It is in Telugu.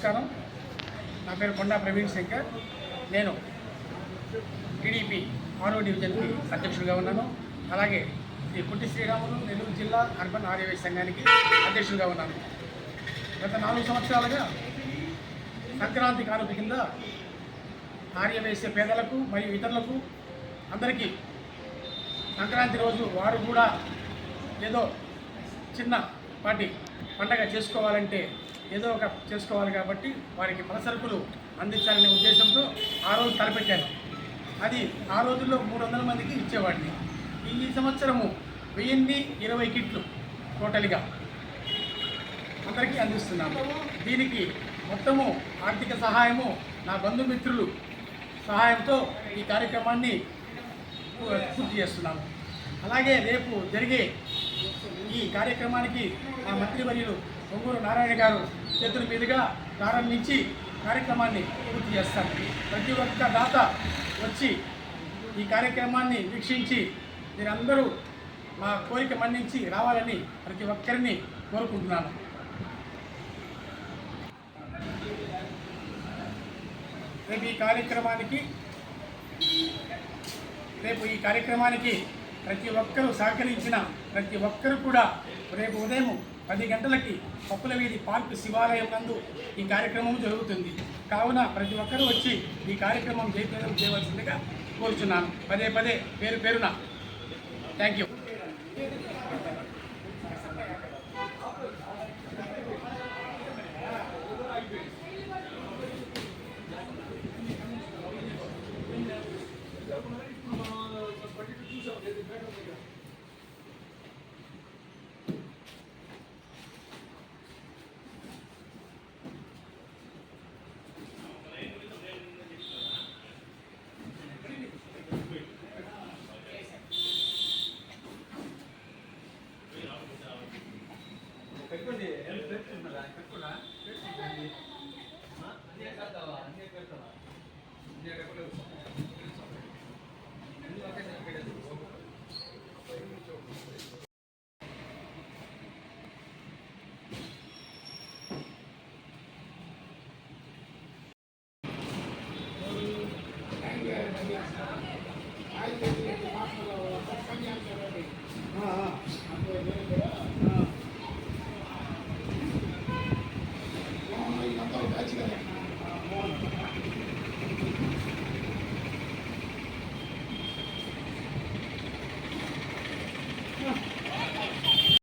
నమస్కారం. నా పేరు కొండా ప్రవీణ్ శంకర్. నేను టీడీపీ 6వ డివిజన్కి అధ్యక్షుడిగా ఉన్నాను. అలాగే ఈ పుట్టి శ్రీరాములు నెల్లూరు జిల్లా అర్బన్ ఆర్యవైశ్య సంఘానికి అధ్యక్షుడిగా ఉన్నాను. గత 4 సంవత్సరాలుగా సంక్రాంతి కానుక కింద ఆర్యవైశ్య పేదలకు మరియు ఇతరులకు అందరికీ సంక్రాంతి రోజు వారు కూడా ఏదో చిన్న పార్టీ పండగ చేసుకోవాలంటే ఏదో ఒక చేసుకోవాలి కాబట్టి వారికి పలసరుకులు అందించాలనే ఉద్దేశంతో ఆ రోజు తలపెట్టాను. అది ఆ రోజుల్లో 300 మందికి ఇచ్చేవాడిని. ఈ సంవత్సరము 1020 కిట్లు టోటల్గా అందరికీ అందిస్తున్నాను. దీనికి మొత్తము ఆర్థిక సహాయము నా బంధుమిత్రులు సహాయంతో ఈ కార్యక్రమాన్ని పూర్తి చేస్తున్నాను. అలాగే రేపు జరిగే ఈ కార్యక్రమానికి మా మంత్రివర్యులు పొంగూరు నారాయణ గారు చేతుల మీదుగా ప్రారంభించి కార్యక్రమాన్ని పూర్తి చేస్తాను. ప్రతి ఒక్క దాత వచ్చి ఈ కార్యక్రమాన్ని వీక్షించి మీరందరూ మా కోరిక మన్నించి రావాలని ప్రతి ఒక్కరిని కోరుకుంటున్నాను. రేపు ఈ కార్యక్రమానికి ప్రతి ఒక్కరూ సహకరించిన ప్రతి ఒక్కరూ కూడా రేపు ఉదయం 10 గంటలకి పప్పుల వీధి పార్క్ శివాలయం నందు ఈ కార్యక్రమం జరుగుతుంది. కావున ప్రతి ఒక్కరూ వచ్చి ఈ కార్యక్రమం జయప్రదం చేయవలసిందిగా కోరుచున్నాను. పదే పేరు పేరున థ్యాంక్ యూ.